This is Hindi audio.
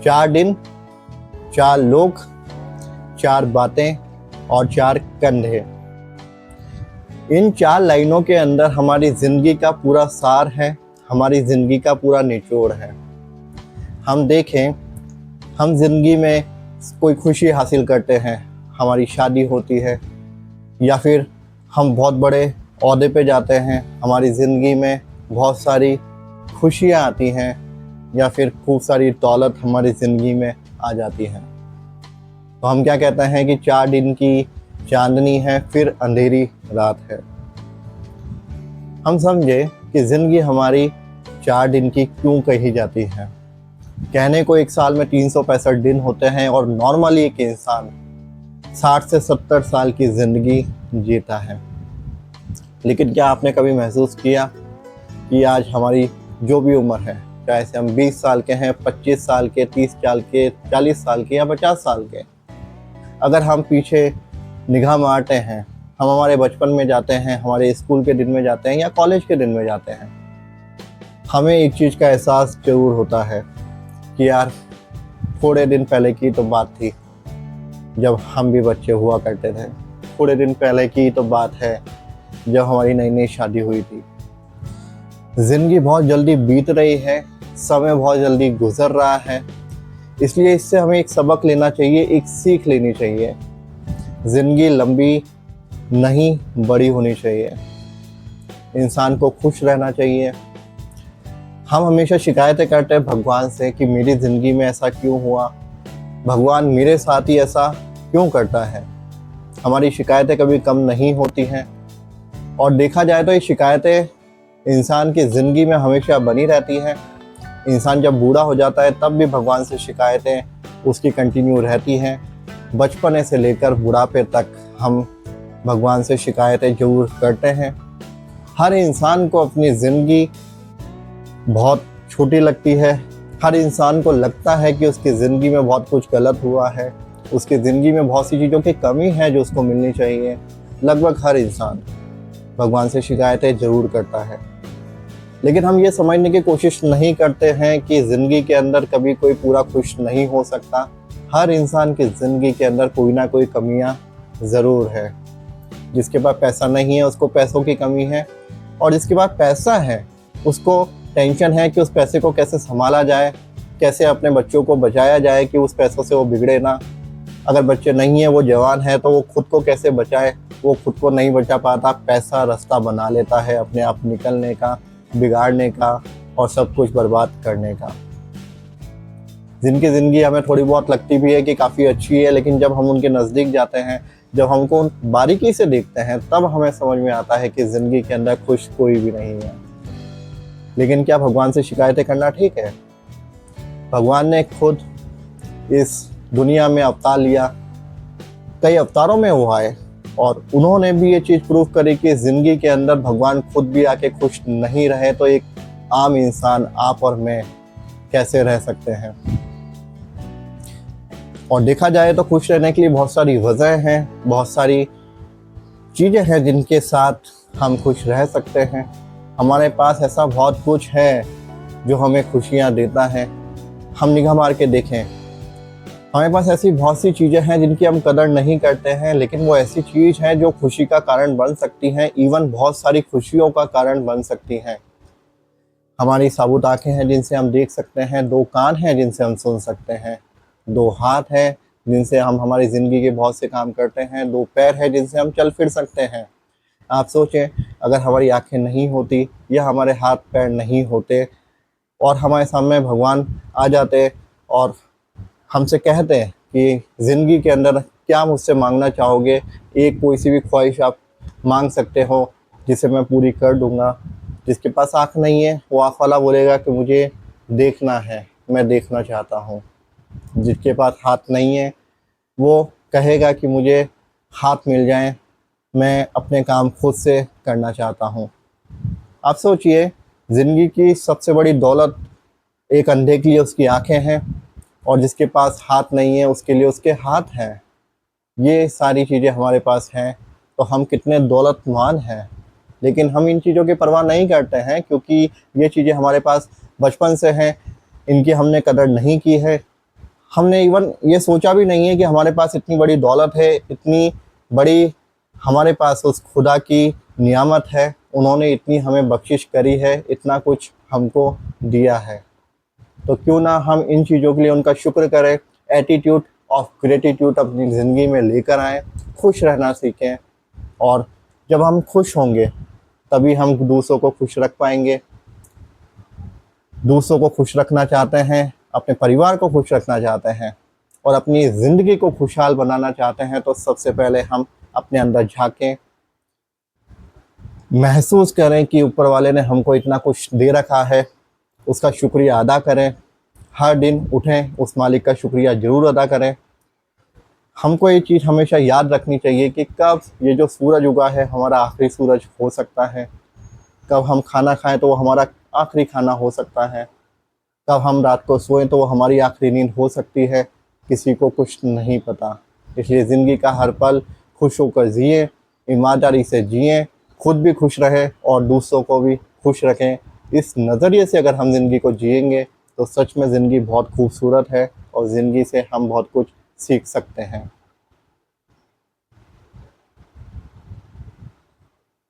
4 दिन, 4 लोग, 4 बातें और 4 कंधे। इन 4 लाइनों के अंदर हमारी ज़िंदगी का पूरा सार है, हमारी ज़िंदगी का पूरा निचोड़ है। हम देखें, हम ज़िंदगी में कोई खुशी हासिल करते हैं, हमारी शादी होती है, या फिर हम बहुत बड़े ओहदे पे जाते हैं, हमारी ज़िंदगी में बहुत सारी खुशियाँ आती हैं, या फिर खूब सारी दौलत हमारी ज़िंदगी में आ जाती है। तो हम क्या कहते हैं कि 4 दिन की चांदनी है, फिर अंधेरी रात है। हम समझे कि ज़िंदगी हमारी 4 दिन की क्यों कही जाती है। कहने को एक साल में 365 दिन होते हैं और नॉर्मली एक इंसान 60 से 70 साल की ज़िंदगी जीता है। लेकिन क्या आपने कभी महसूस किया कि आज हमारी जो भी उम्र है, चाहे से हम 20 साल के हैं, 25 साल के, 30 साल के, 40 साल के या 50 साल के, अगर हम पीछे निगाह मारते हैं, हम हमारे बचपन में जाते हैं, हमारे स्कूल के दिन में जाते हैं या कॉलेज के दिन में जाते हैं, हमें एक चीज़ का एहसास ज़रूर होता है कि यार थोड़े दिन पहले की तो बात थी जब हम भी बच्चे हुआ करते थे। थोड़े दिन पहले की तो बात है जब हमारी नई नई शादी हुई थी। ज़िंदगी बहुत जल्दी बीत रही है, समय बहुत जल्दी गुजर रहा है, इसलिए इससे हमें एक सबक लेना चाहिए, एक सीख लेनी चाहिए। ज़िंदगी लंबी नहीं, बड़ी होनी चाहिए। इंसान को खुश रहना चाहिए। हम हमेशा शिकायतें करते हैं भगवान से कि मेरी ज़िंदगी में ऐसा क्यों हुआ, भगवान मेरे साथ ही ऐसा क्यों करता है। हमारी शिकायतें कभी कम नहीं होती हैं, और देखा जाए तो ये शिकायतें इंसान की ज़िंदगी में हमेशा बनी रहती हैं। इंसान जब बूढ़ा हो जाता है तब भी भगवान से शिकायतें उसकी कंटिन्यू रहती हैं। बचपने से लेकर बुढ़ापे तक हम भगवान से शिकायतें ज़रूर करते हैं। हर इंसान को अपनी ज़िंदगी बहुत छोटी लगती है। हर इंसान को लगता है कि उसकी ज़िंदगी में बहुत कुछ गलत हुआ है, उसकी ज़िंदगी में बहुत सी चीज़ों की कमी है जो उसको मिलनी चाहिए। लगभग हर इंसान भगवान से शिकायतें ज़रूर करता है, लेकिन हम ये समझने की कोशिश नहीं करते हैं कि ज़िंदगी के अंदर कभी कोई पूरा खुश नहीं हो सकता। हर इंसान की ज़िंदगी के अंदर कोई ना कोई कमियां ज़रूर है। जिसके पास पैसा नहीं है उसको पैसों की कमी है, और जिसके पास पैसा है उसको टेंशन है कि उस पैसे को कैसे संभाला जाए, कैसे अपने बच्चों को बचाया जाए कि उस पैसों से वो बिगड़े ना। अगर बच्चे नहीं है, वो जवान है, तो वो खुद को कैसे बचाए, वो खुद को नहीं बचा पाता, पैसा रास्ता बना लेता है अपने आप निकलने का, बिगाड़ने का और सब कुछ बर्बाद करने का। जिनकी ज़िंदगी हमें थोड़ी बहुत लगती भी है कि काफ़ी अच्छी है, लेकिन जब हम उनके नज़दीक जाते हैं, जब हमको बारीकी से देखते हैं, तब हमें समझ में आता है कि ज़िंदगी के अंदर खुश कोई भी नहीं है। लेकिन क्या भगवान से शिकायतें करना ठीक है? भगवान ने खुद इस दुनिया में अवतार लिया, कई अवतारों में वो आए, और उन्होंने भी ये चीज़ प्रूव करी कि ज़िंदगी के अंदर भगवान खुद भी आके खुश नहीं रहे तो एक आम इंसान, आप और मैं, कैसे रह सकते हैं। और देखा जाए तो खुश रहने के लिए बहुत सारी वजह हैं, बहुत सारी चीज़ें हैं जिनके साथ हम खुश रह सकते हैं। हमारे पास ऐसा बहुत कुछ है जो हमें खुशियाँ देता है। हम निगाह मार के देखें, हमारे पास ऐसी बहुत सी चीज़ें हैं जिनकी हम कदर नहीं करते हैं, लेकिन वो ऐसी चीज़ है जो खुशी का कारण बन सकती हैं, इवन बहुत सारी खुशियों का कारण बन सकती हैं। हमारी साबुत आँखें हैं जिनसे हम देख सकते हैं, 2 कान हैं जिनसे हम सुन सकते हैं, 2 हाथ हैं जिनसे हम हमारी ज़िंदगी के बहुत से काम करते हैं, 2 पैर हैं जिनसे हम चल फिर सकते हैं। आप सोचें, अगर हमारी आँखें नहीं होती या हमारे हाथ पैर नहीं होते और हमारे सामने भगवान आ जाते और हमसे कहते हैं कि ज़िंदगी के अंदर क्या मुझसे मांगना चाहोगे, एक कोई सी भी ख्वाहिश आप मांग सकते हो जिसे मैं पूरी कर दूंगा। जिसके पास आँख नहीं है वो आँख वाला बोलेगा कि मुझे देखना है, मैं देखना चाहता हूँ। जिसके पास हाथ नहीं है वो कहेगा कि मुझे हाथ मिल जाए, मैं अपने काम खुद से करना चाहता हूँ। आप सोचिए, ज़िंदगी की सबसे बड़ी दौलत एक अंधे के लिए उसकी आँखें हैं, और जिसके पास हाथ नहीं है उसके लिए उसके हाथ हैं। ये सारी चीज़ें हमारे पास हैं तो हम कितने दौलतमान हैं, लेकिन हम इन चीज़ों की परवाह नहीं करते हैं क्योंकि ये चीज़ें हमारे पास बचपन से हैं, इनकी हमने कदर नहीं की है। हमने इवन ये सोचा भी नहीं है कि हमारे पास इतनी बड़ी दौलत है, इतनी बड़ी हमारे पास उस खुदा की नियामत है, उन्होंने इतनी हमें बख्शिश करी है, इतना कुछ हमको दिया है। तो क्यों ना हम इन चीज़ों के लिए उनका शुक्र करें, एटीट्यूड ऑफ ग्रेटिट्यूड अपनी ज़िंदगी में लेकर आएँ, खुश रहना सीखें। और जब हम खुश होंगे तभी हम दूसरों को खुश रख पाएंगे। दूसरों को खुश रखना चाहते हैं, अपने परिवार को खुश रखना चाहते हैं और अपनी ज़िंदगी को खुशहाल बनाना चाहते हैं, तो सबसे पहले हम अपने अंदर झांकें, महसूस करें कि ऊपर वाले ने हमको इतना कुछ दे रखा है, उसका शुक्रिया अदा करें। हर दिन उठें, उस मालिक का शुक्रिया ज़रूर अदा करें। हमको ये चीज़ हमेशा याद रखनी चाहिए कि कब ये जो सूरज उगा है हमारा आखिरी सूरज हो सकता है, कब हम खाना खाएं तो वो हमारा आखिरी खाना हो सकता है, कब हम रात को सोएं तो वो हमारी आखिरी नींद हो सकती है, किसी को कुछ नहीं पता। इसलिए ज़िंदगी का हर पल खुश होकर जिएं, ईमानदारी से जिएं, खुद भी खुश रहें और दूसरों को भी खुश रखें। इस नज़रिए से अगर हम ज़िंदगी को जिएंगे तो सच में ज़िंदगी बहुत खूबसूरत है और ज़िंदगी से हम बहुत कुछ सीख सकते हैं।